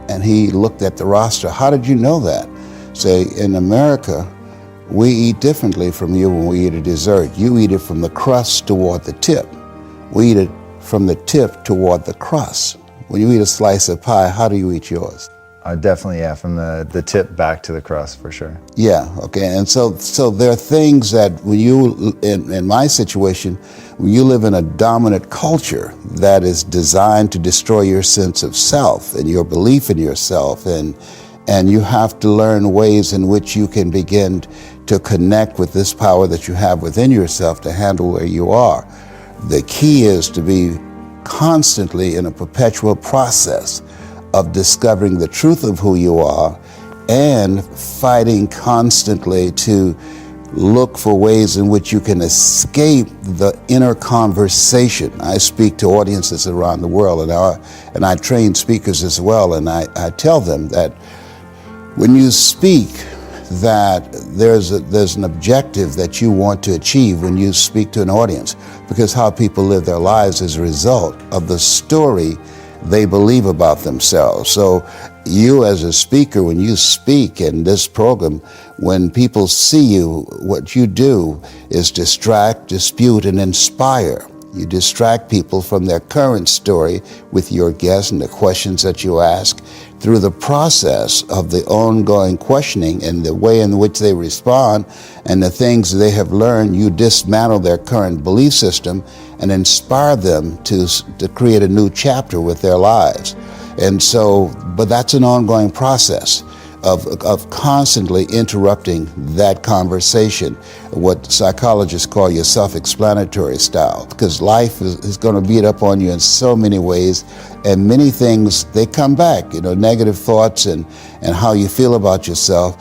Speaker 3: And he looked at the roster. "How did you know that?" Say, "In America, we eat differently from you when we eat a dessert. You eat it from the crust toward the tip. We eat it from the tip toward the crust. When you eat a slice of pie, how do you eat yours?"
Speaker 2: Definitely, yeah, from the tip back to the crust, for sure.
Speaker 3: Yeah, okay, and so there are things that when you, in my situation, when you live in a dominant culture that is designed to destroy your sense of self and your belief in yourself, and you have to learn ways in which you can begin to connect with this power that you have within yourself to handle where you are. The key is to be constantly in a perpetual process of discovering the truth of who you are and fighting constantly to look for ways in which you can escape the inner conversation. I speak to audiences around the world, and I train speakers as well, and I tell them that when you speak, that there's an objective that you want to achieve when you speak to an audience, because how people live their lives is a result of the story they believe about themselves. So you as a speaker, when you speak in this program, when people see you, what you do is distract, dispute, and inspire. You distract people from their current story with your guests and the questions that you ask. Through the process of the ongoing questioning and the way in which they respond and the things they have learned, you dismantle their current belief system and inspire them to create a new chapter with their lives. And so, but that's an ongoing process of constantly interrupting that conversation, what psychologists call your self-explanatory style, because life is going to beat up on you in so many ways, and many things, they come back, negative thoughts and how you feel about yourself,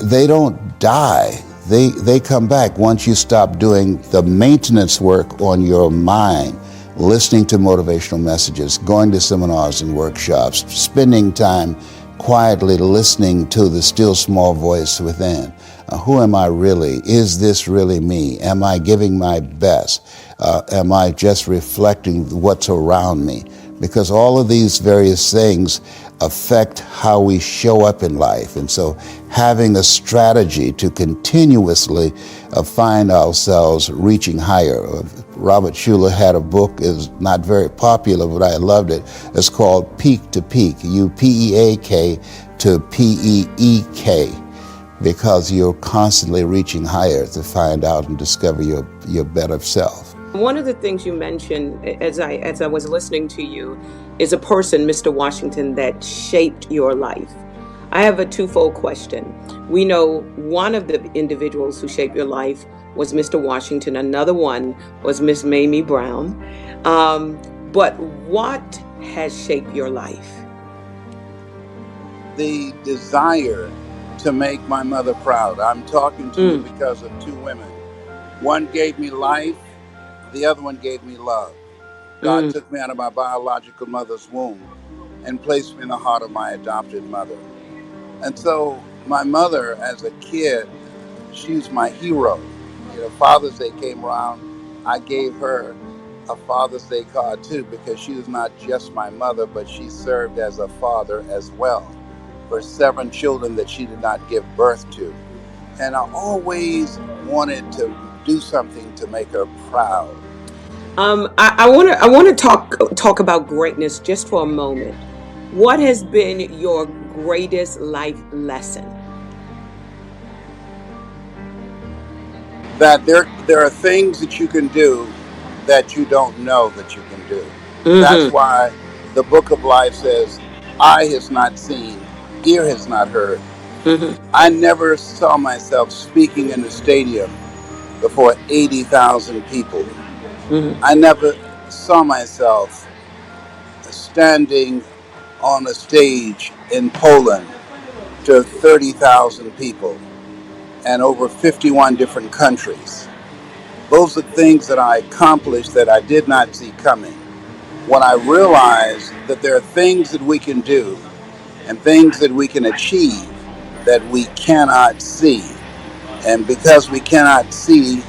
Speaker 3: they don't die. They come back once you stop doing the maintenance work on your mind listening to motivational messages, going to seminars and workshops, spending time quietly listening to the still small voice within. Who am I really? Is this really me? Am I giving my best? Am I just reflecting what's around me? Because all of these various things affect how we show up in life. And so having a strategy to continuously find ourselves reaching higher. Robert Schuller had a book, is not very popular, but I loved it. It's called Peak to Peak, U-P-E-A-K to P-E-E-K, because you're constantly reaching higher to find out and discover your better self.
Speaker 4: One of the things you mentioned as I was listening to you is a person, Mr. Washington, that shaped your life. I have a twofold question. We know one of the individuals who shaped your life was Mr. Washington. Another one was Miss Mamie Brown. But what has shaped your life?
Speaker 1: The desire to make my mother proud. I'm talking to you because of two women. One gave me life, the other one gave me love. God took me out of my biological mother's womb and placed me in the heart of my adopted mother. And so my mother, as a kid, she's my hero. You know, Father's Day came around, I gave her a Father's Day card too, because she was not just my mother, but she served as a father as well for 7 children that she did not give birth to. And I always wanted to do something to make her proud.
Speaker 4: I want to talk about greatness just for a moment. What has been your greatest life lesson?
Speaker 1: That there are things that you can do that you don't know that you can do. That's why the book of life says, eye has not seen, ear has not heard. I never saw myself speaking in a stadium before 80,000 people. I never saw myself standing on a stage in Poland to 30,000 people and over 51 different countries. Those are things that I accomplished that I did not see coming. When I realized that there are things that we can do and things that we can achieve that we cannot see. And because we cannot see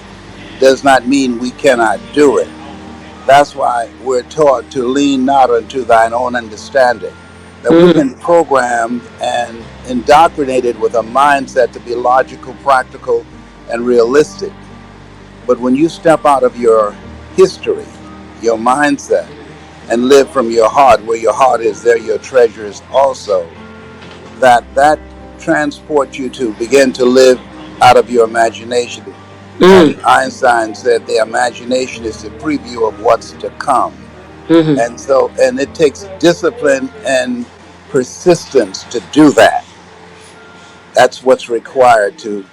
Speaker 1: does not mean we cannot do it. That's why we're taught to lean not unto thine own understanding. That we've been programmed and indoctrinated with a mindset to be logical, practical, and realistic. But when you step out of your history, your mindset, and live from your heart, where your heart is, there your treasure is also, that transports you to begin to live out of your imagination. And Einstein said the imagination is the preview of what's to come. And it takes discipline and persistence to do that. That's what's required to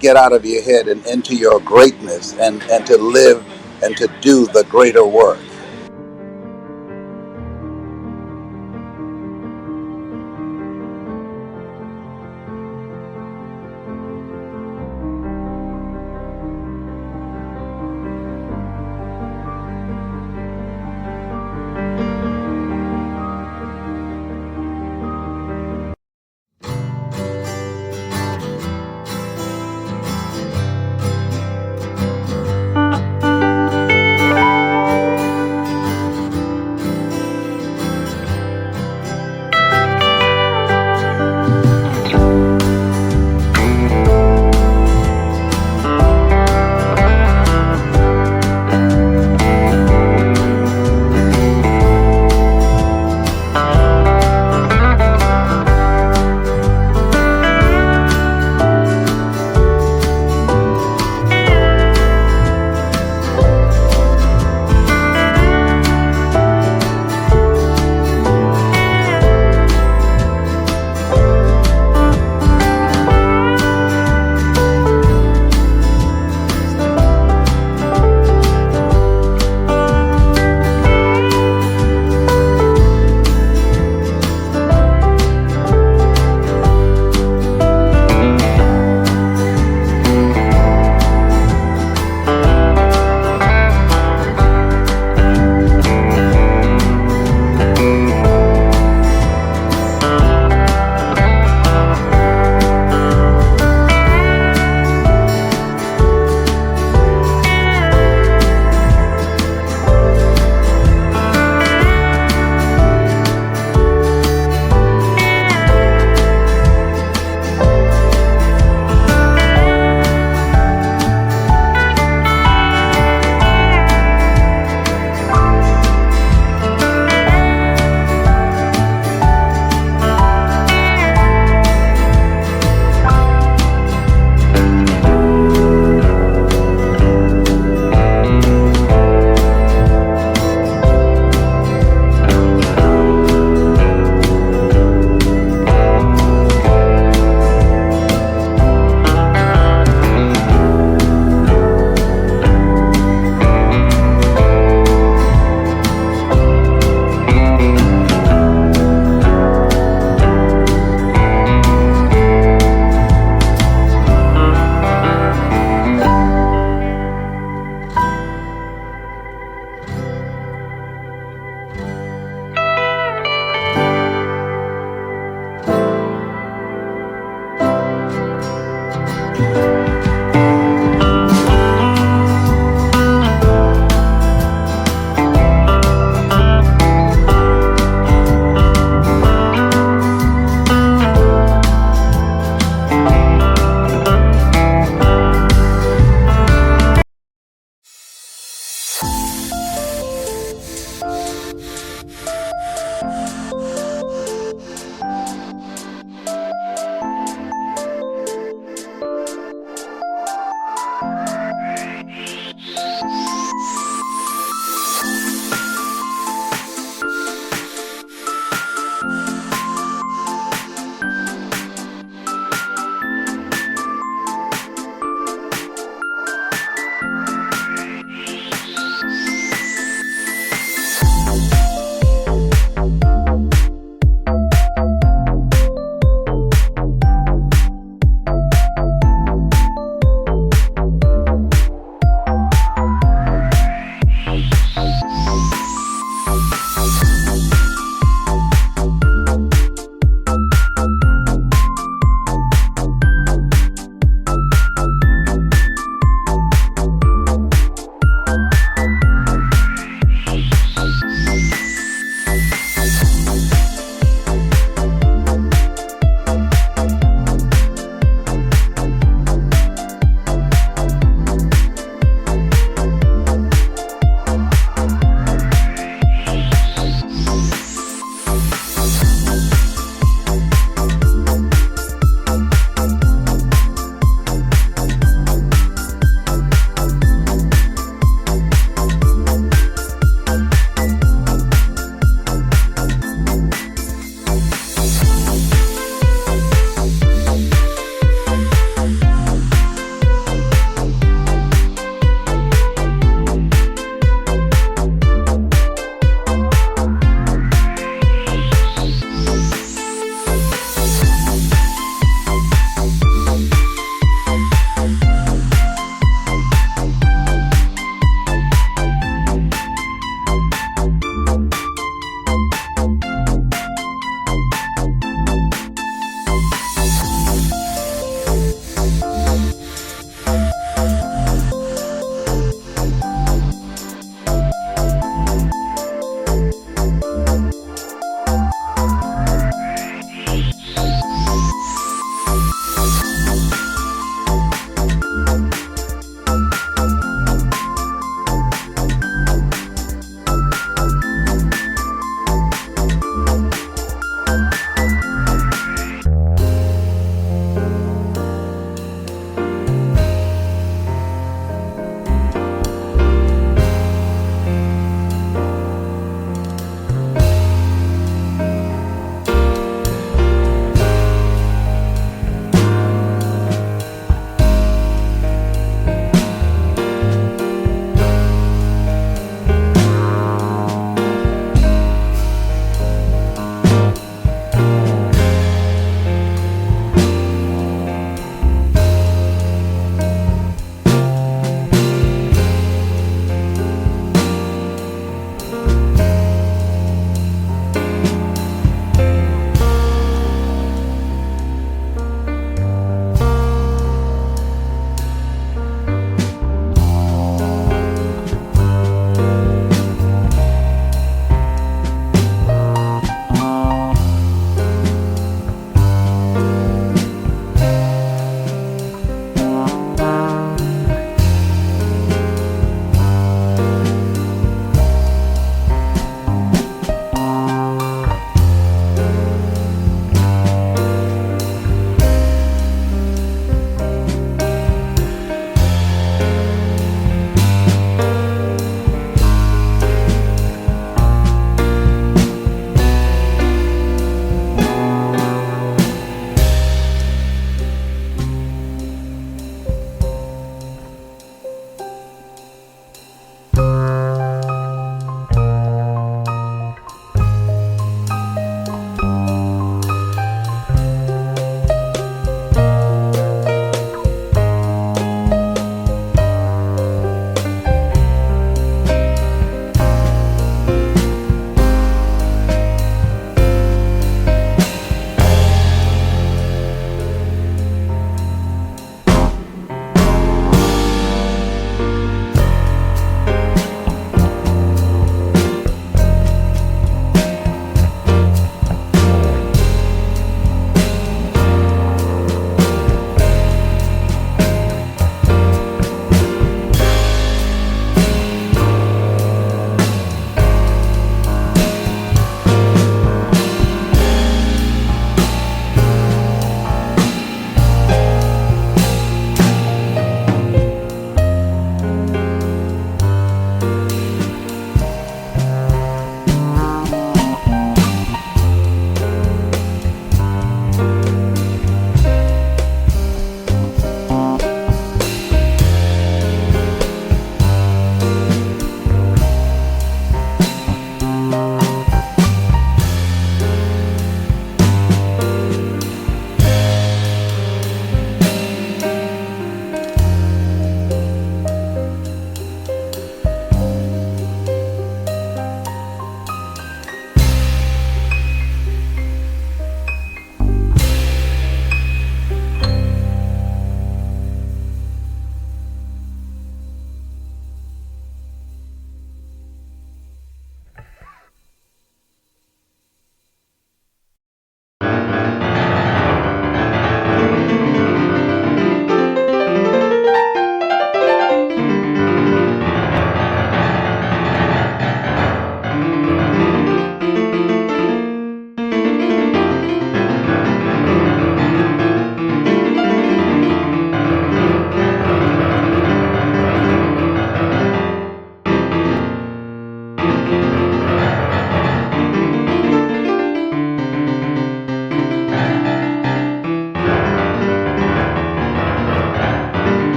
Speaker 1: get out of your head and into your greatness and to live and to do the greater work.